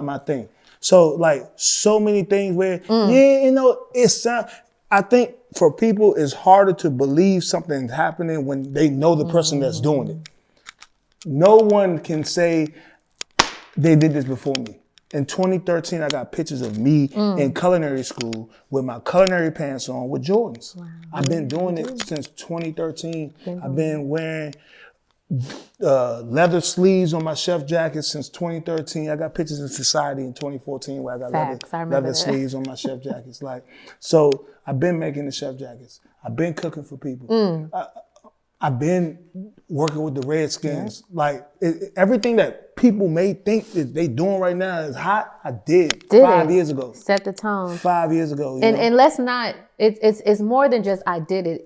my thing. So like so many things where, I think for people it's harder to believe something's happening when they know the person that's doing it. No one can say they did this before me. In 2013, I got pictures of me in culinary school with my culinary pants on with Jordans. Wow. I've been doing it since 2013. I've been wearing leather sleeves on my chef jackets since 2013. I got pictures in Society in 2014 where I got leather sleeves on my chef jackets. So I've been making the chef jackets. I've been cooking for people. I've been working with the Redskins. Everything that people may think that they doing right now is hot, I did 5 years ago. Set the tone. 5 years ago. And let's not, it's more than just I did it.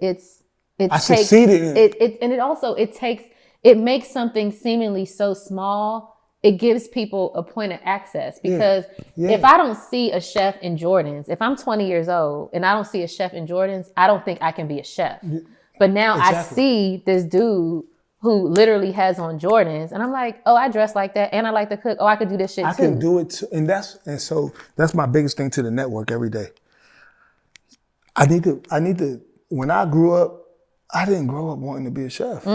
I succeeded in it. And it makes something seemingly so small, it gives people a point of access. Because if I don't see a chef in Jordans, if I'm 20 years old and I don't see a chef in Jordans, I don't think I can be a chef. But now I see this dude who literally has on Jordans, and I'm like, oh, I dress like that, and I like to cook. Oh, I could do this shit too. I can do it too, and so that's my biggest thing to the network every day. I need to. When I grew up, I didn't grow up wanting to be a chef.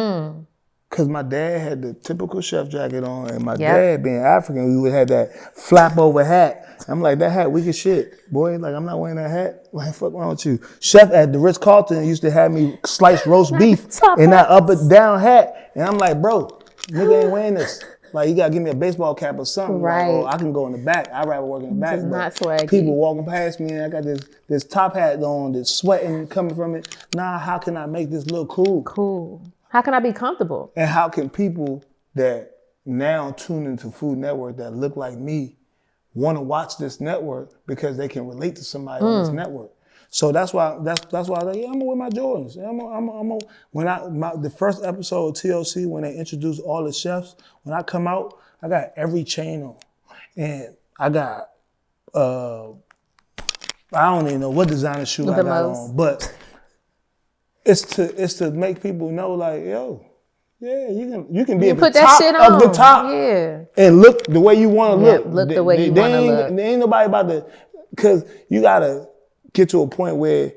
Because my dad had the typical chef jacket on, and my dad being African, we would have that flap over hat. I'm like, that hat weak as shit. Boy, I'm not wearing that hat. Fuck wrong with you? Chef at the Ritz-Carlton used to have me slice roast beef in that up and down hat. And I'm like, bro, nigga ain't wearing this. You gotta give me a baseball cap or something. Right. I can go in the back. I'd rather work in the back. It's not swaggy. People walking past me and I got this top hat on, that's sweating coming from it. Nah, how can I make this look cool? Cool. How can I be comfortable? And how can people that now tune into Food Network that look like me want to watch this network because they can relate to somebody on this network? So that's why I was like, I'm gonna wear my Jordans. The first episode of TLC, when they introduced all the chefs, when I come out, I got every chain on, and I got I don't even know what designer shoe I got on, but. It's to make people know, yo, you can be at the top of the top, and look the way you want to look. Look the way you want to look. There ain't nobody about to, because you gotta get to a point where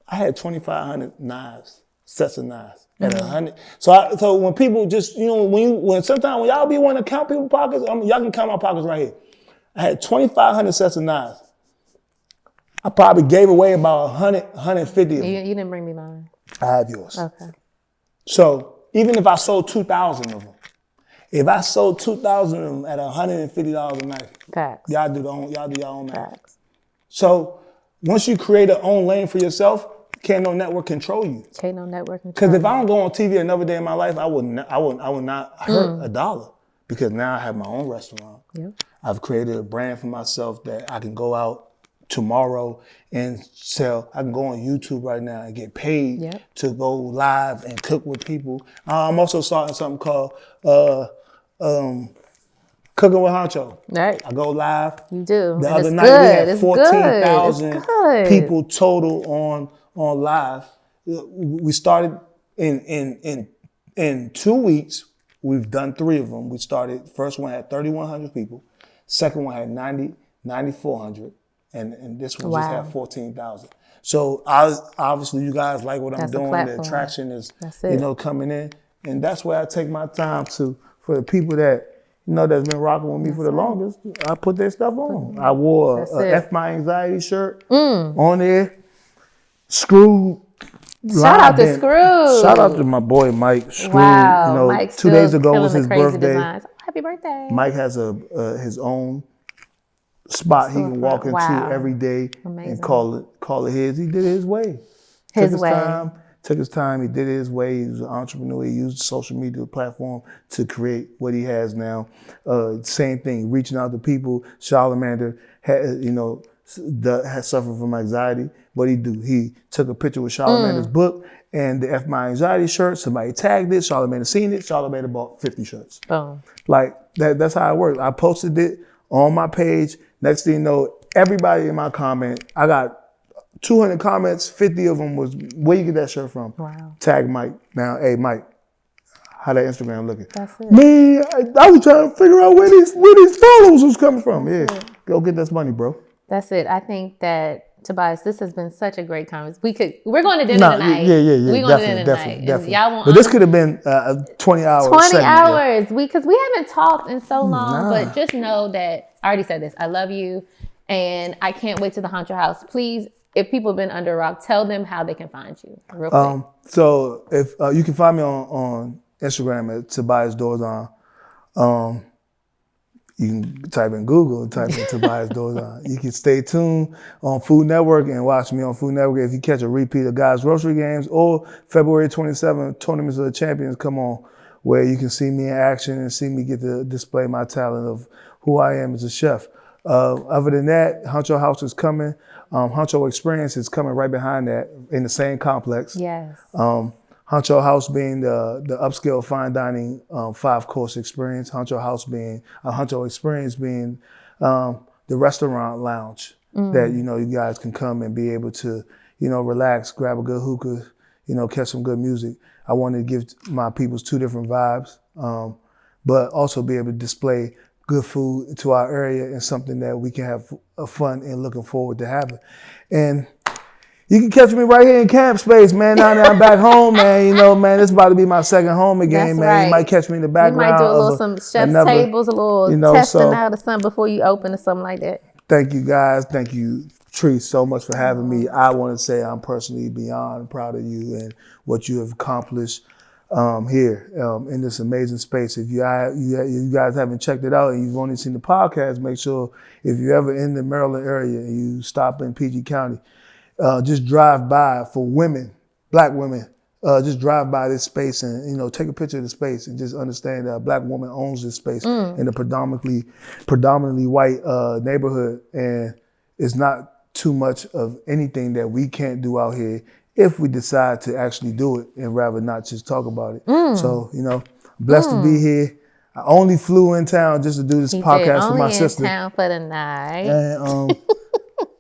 I had 2,500 knives, sets of knives, at 100. So when people just when sometimes when y'all be wanting to count people's pockets, y'all can count my pockets right here. I had 2,500 sets of knives. I probably gave away about 100, 150 of them. You didn't bring me mine. I have yours. Okay. So even if I sold 2,000 of them, if I sold 2,000 of them at $150 a knife, facts. Y'all do your own math. Facts. So once you create a own lane for yourself, can't no network control you. Can't no network control. Because if I don't go on TV another day in my life, I would not hurt a dollar, because now I have my own restaurant. Yep. I've created a brand for myself that I can go out tomorrow and sell. I can go on YouTube right now and get paid to go live and cook with people. I'm also starting something called Cooking with Honcho. Right. I go live. You do. The other night we had 14,000 people total on live. We started in 2 weeks. We've done 3 of them. We started, first one had 3,100 people. Second one had 9,400. And this one just had 14,000. So obviously you guys like what I'm doing. The attraction is coming in, and that's where I take my time for the people that that's been rocking with me for the longest. I put their stuff on. I wore a F My Anxiety shirt on there. Screw. Shout out to Screw. Shout out to my boy Mike Screw. Wow, Mike 2 days ago was his birthday. Designs. Happy birthday. Mike has his own spot he can walk into every day. Amazing. And call it his. He did it his way. Took his time. He did it his way. He was an entrepreneur. He used the social media platform to create what he has now. Same thing, reaching out to people. Charlamander has suffered from anxiety. What he do? He took a picture with Charlamander's book and the F My Anxiety shirt. Somebody tagged it. Charlamander seen it. Charlamander bought 50 shirts. Boom. That's how it works. I posted it on my page. Next thing you know, everybody in my comment, I got 200 comments, 50 of them was, where you get that shirt from? Wow. Tag Mike. Now, hey, Mike, how that Instagram looking? That's it. Man, I was trying to figure out where these followers was coming from. Go get this money, bro. That's it. I think that, Tobias, this has been such a great conversation. We're going to dinner tonight. Yeah. We're going to dinner tonight. Definitely. Y'all won't, but this could have been 20 hours. 20 hours. Because we haven't talked in so long, but just know that I already said this. I love you. And I can't wait to the Honcho House. Please, if people have been under a rock, tell them how they can find you real quick. So if you can find me on Instagram at Tobias Dorzon. You can type in Google, type in Tobias Dorzon. You can stay tuned on Food Network and watch me on Food Network if you catch a repeat of Guys Grocery Games or February 27th, Tournaments of the Champions come on, where you can see me in action and see me get to display my talent of who I am as a chef. Other than that, Honcho House is coming. Honcho Experience is coming right behind that in the same complex. Yes. Honcho House being the upscale fine dining 5-course experience. Honcho Experience being the restaurant lounge that you guys can come and be able to relax, grab a good hookah, catch some good music. I wanted to give my peoples 2 different vibes, but also be able to display good food to our area and something that we can have fun and looking forward to having. And you can catch me right here in Camp Space, man. Now that I'm back home, man, man, it's about to be my second home again, That's man. right. You might catch me in the background. You might do a little some chef's tables, a little testing out or something before you open or something like that. Thank you, guys. Thank you, Tree, so much for having me. I want to say I'm personally beyond proud of you and what you have accomplished here in this amazing space. If you guys haven't checked it out and you've only seen the podcast, make sure if you're ever in the Maryland area and you stop in PG County, just drive by for women, Black women. Just drive by this space and take a picture of the space and just understand that a Black woman owns this space in a predominantly white neighborhood, and it's not too much of anything that we can't do out here if we decide to actually do it and rather not just talk about it. So blessed to be here. I only flew in town just to do this podcast for my sister. Only in town for the night. And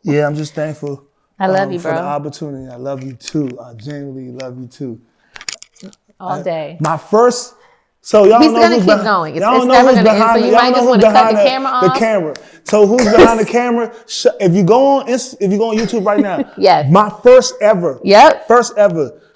yeah, I'm just thankful. I love you, bro. For the opportunity. I love you too. I genuinely love you too. All day. My first, so y'all He's know gonna who's keep going. Y'all It's know never who's gonna end, behind so it. you Y'all might know just who's wanna cut behind the camera off. The camera. So who's behind the camera? If you go on YouTube right now, yes. My first ever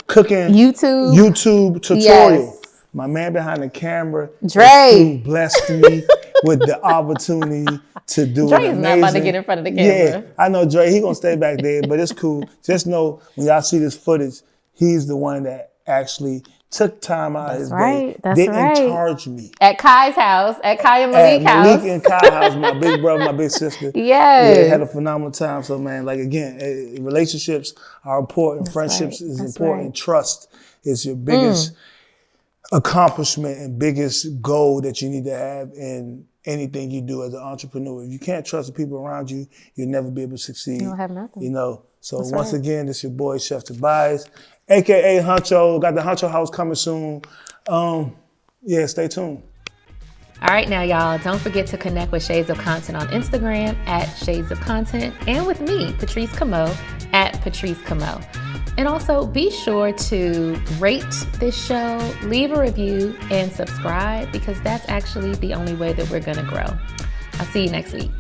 cooking YouTube tutorial. Yes. My man behind the camera, Dre, who blessed me with the opportunity to do Dre it. is not about to get in front of the camera. Yeah, I know Dre. He gonna stay back there, but it's cool. Just know when y'all see this footage, he's the one that actually took time out of his day. Didn't charge me. At Kai's house, at Kai and Malik's house. Malik and Kai house, my big brother, my big sister. Yes. Yeah, had a phenomenal time. So man, like again, relationships are important. Friendships is important. Trust is your biggest accomplishment and biggest goal that you need to have in anything you do as an entrepreneur. If you can't trust the people around you, you'll never be able to succeed. You don't have nothing. So once again, this your boy, Chef Tobias, AKA Honcho. Got the Honcho House coming soon. Yeah, stay tuned. All right, now y'all, don't forget to connect with Shades of Content on Instagram at Shades of Content, and with me, Patrice Camo, at Patrice Camo. And also be sure to rate this show, leave a review, and subscribe, because that's actually the only way that we're gonna grow. I'll see you next week.